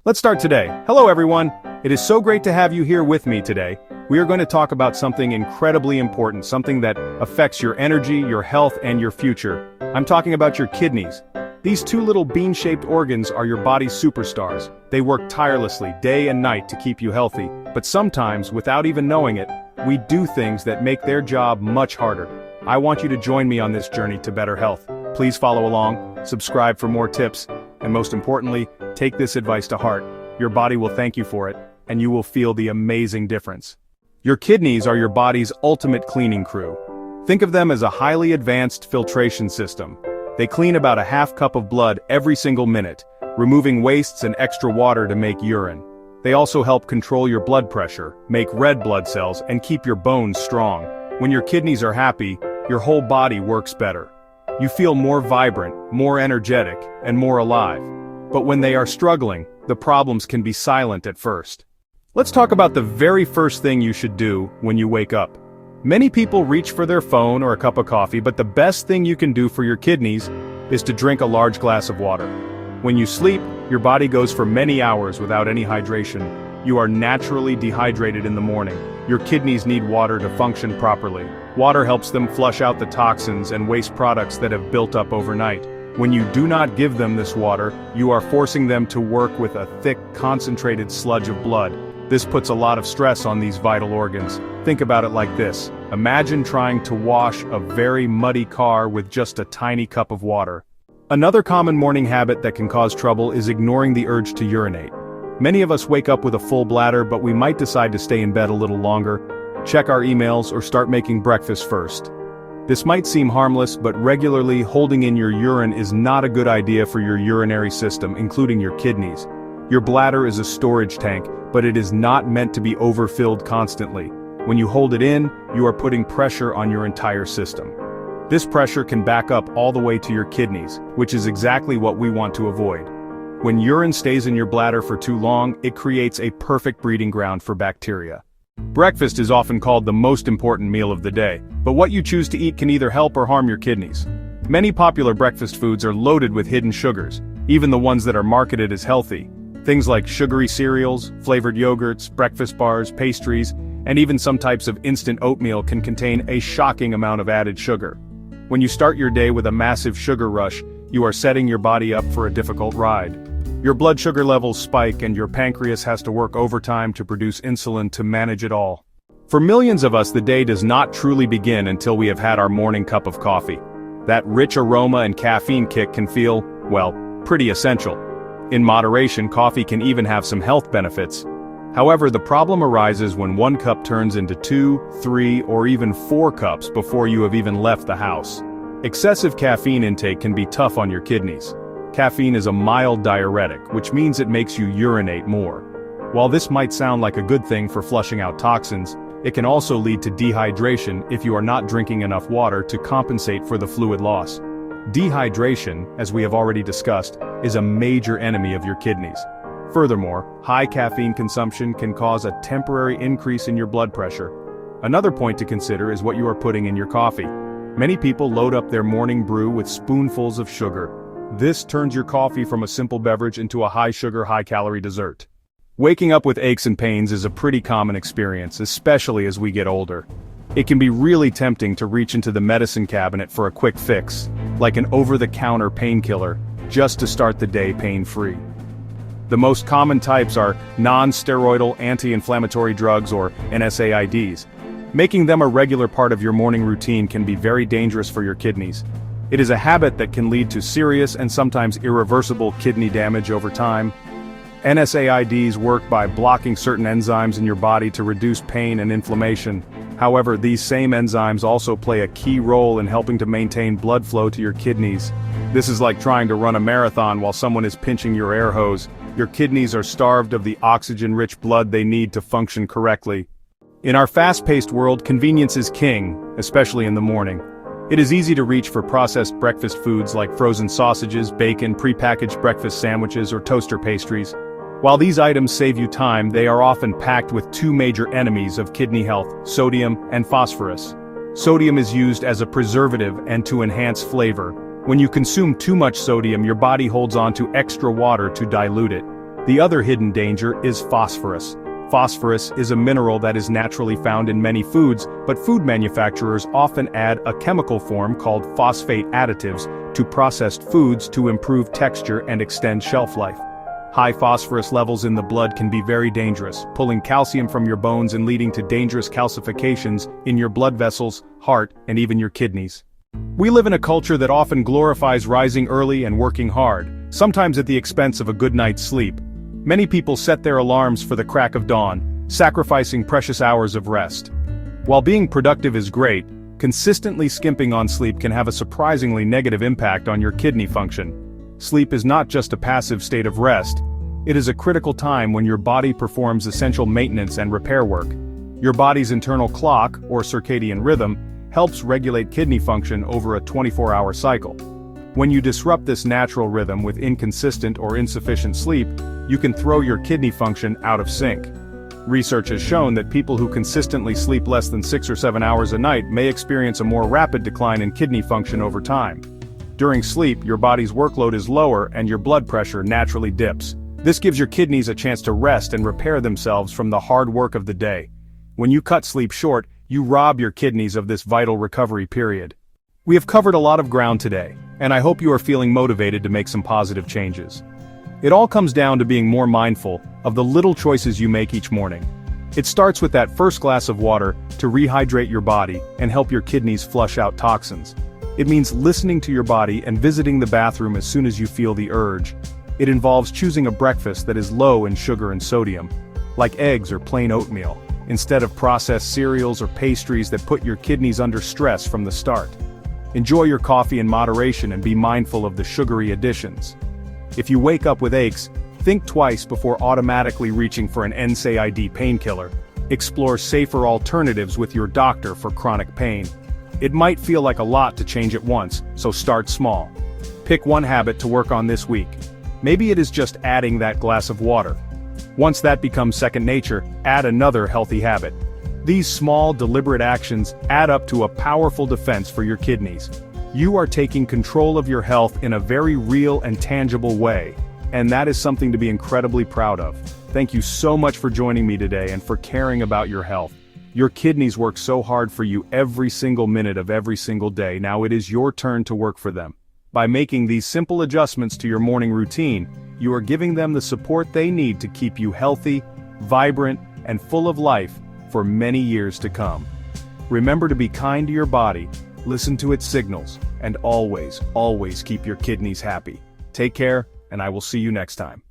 Let's start today. Hello everyone. It is so great to have you here with me today. We are going to talk about something incredibly important, something that affects your energy, your health, and your future. I'm talking about your kidneys. These two little bean-shaped organs are your body's superstars. They work tirelessly, day and night, to keep you healthy. But sometimes, without even knowing it, we do things that make their job much harder. I want you to join me on this journey to better health. Please follow along, subscribe for more tips, and most importantly, take this advice to heart. Your body will thank you for it, and you will feel the amazing difference. Your kidneys are your body's ultimate cleaning crew. Think of them as a highly advanced filtration system. They clean about a half cup of blood every single minute, removing wastes and extra water to make urine. They also help control your blood pressure, make red blood cells, and keep your bones strong. When your kidneys are happy, your whole body works better. You feel more vibrant, more energetic, and more alive. But when they are struggling, the problems can be silent at first. Let's talk about the very first thing you should do when you wake up. Many people reach for their phone or a cup of coffee, but the best thing you can do for your kidneys is to drink a large glass of water. When you sleep, your body goes for many hours without any hydration. You are naturally dehydrated in the morning. Your kidneys need water to function properly. Water helps them flush out the toxins and waste products that have built up overnight. When you do not give them this water, you are forcing them to work with a thick, concentrated sludge of blood. This puts a lot of stress on these vital organs. Think about it like this. Imagine trying to wash a very muddy car with just a tiny cup of water. Another common morning habit that can cause trouble is ignoring the urge to urinate. Many of us wake up with a full bladder, but we might decide to stay in bed a little longer, check our emails, or start making breakfast first. This might seem harmless, but regularly holding in your urine is not a good idea for your urinary system, including your kidneys. Your bladder is a storage tank, but it is not meant to be overfilled constantly. When you hold it in, you are putting pressure on your entire system. This pressure can back up all the way to your kidneys, which is exactly what we want to avoid. When urine stays in your bladder for too long, it creates a perfect breeding ground for bacteria. Breakfast is often called the most important meal of the day, but what you choose to eat can either help or harm your kidneys. Many popular breakfast foods are loaded with hidden sugars, even the ones that are marketed as healthy. Things like sugary cereals, flavored yogurts, breakfast bars, pastries, and even some types of instant oatmeal can contain a shocking amount of added sugar. When you start your day with a massive sugar rush, you are setting your body up for a difficult ride. Your blood sugar levels spike and your pancreas has to work overtime to produce insulin to manage it all. For millions of us, the day does not truly begin until we have had our morning cup of coffee. That rich aroma and caffeine kick can feel, well, pretty essential. In moderation, coffee can even have some health benefits. However, the problem arises when one cup turns into 2, 3, or even 4 cups before you have even left the house. Excessive caffeine intake can be tough on your kidneys. Caffeine is a mild diuretic, which means it makes you urinate more. While this might sound like a good thing for flushing out toxins, it can also lead to dehydration if you are not drinking enough water to compensate for the fluid loss. Dehydration, as we have already discussed, is a major enemy of your kidneys. Furthermore, high caffeine consumption can cause a temporary increase in your blood pressure. Another point to consider is what you are putting in your coffee. Many people load up their morning brew with spoonfuls of sugar. This turns your coffee from a simple beverage into a high-sugar, high-calorie dessert. Waking up with aches and pains is a pretty common experience, especially as we get older. It can be really tempting to reach into the medicine cabinet for a quick fix, like an over-the-counter painkiller, just to start the day pain-free. The most common types are non-steroidal anti-inflammatory drugs, or NSAIDs. Making them a regular part of your morning routine can be very dangerous for your kidneys. It is a habit that can lead to serious and sometimes irreversible kidney damage over time. NSAIDs work by blocking certain enzymes in your body to reduce pain and inflammation. However, these same enzymes also play a key role in helping to maintain blood flow to your kidneys. This is like trying to run a marathon while someone is pinching your air hose. Your kidneys are starved of the oxygen-rich blood they need to function correctly. In our fast-paced world, convenience is king, especially in the morning. It is easy to reach for processed breakfast foods like frozen sausages, bacon, prepackaged breakfast sandwiches, or toaster pastries. While these items save you time, they are often packed with two major enemies of kidney health: sodium and phosphorus. Sodium is used as a preservative and to enhance flavor. When you consume too much sodium, your body holds on to extra water to dilute it. The other hidden danger is phosphorus. Phosphorus is a mineral that is naturally found in many foods, but food manufacturers often add a chemical form called phosphate additives to processed foods to improve texture and extend shelf life. High phosphorus levels in the blood can be very dangerous, pulling calcium from your bones and leading to dangerous calcifications in your blood vessels, heart, and even your kidneys. We live in a culture that often glorifies rising early and working hard, sometimes at the expense of a good night's sleep. Many people set their alarms for the crack of dawn, sacrificing precious hours of rest. While being productive is great, consistently skimping on sleep can have a surprisingly negative impact on your kidney function. Sleep is not just a passive state of rest, it is a critical time when your body performs essential maintenance and repair work. Your body's internal clock, or circadian rhythm, helps regulate kidney function over a 24-hour cycle. When you disrupt this natural rhythm with inconsistent or insufficient sleep, you can throw your kidney function out of sync. Research has shown that people who consistently sleep less than 6 or 7 hours a night may experience a more rapid decline in kidney function over time. During sleep, your body's workload is lower and your blood pressure naturally dips. This gives your kidneys a chance to rest and repair themselves from the hard work of the day. When you cut sleep short, you rob your kidneys of this vital recovery period. We have covered a lot of ground today, and I hope you are feeling motivated to make some positive changes. It all comes down to being more mindful of the little choices you make each morning. It starts with that first glass of water to rehydrate your body and help your kidneys flush out toxins. It means listening to your body and visiting the bathroom as soon as you feel the urge. It involves choosing a breakfast that is low in sugar and sodium, like eggs or plain oatmeal, instead of processed cereals or pastries that put your kidneys under stress from the start. Enjoy your coffee in moderation and be mindful of the sugary additions. If you wake up with aches, think twice before automatically reaching for an NSAID painkiller. Explore safer alternatives with your doctor for chronic pain. It might feel like a lot to change at once, so start small. Pick one habit to work on this week. Maybe it is just adding that glass of water. Once that becomes second nature, add another healthy habit. These small, deliberate actions add up to a powerful defense for your kidneys. You are taking control of your health in a very real and tangible way, and that is something to be incredibly proud of. Thank you so much for joining me today and for caring about your health. Your kidneys work so hard for you every single minute of every single day. Now it is your turn to work for them. By making these simple adjustments to your morning routine, you are giving them the support they need to keep you healthy, vibrant, and full of life for many years to come. Remember to be kind to your body, listen to its signals, and always, always keep your kidneys happy. Take care, and I will see you next time.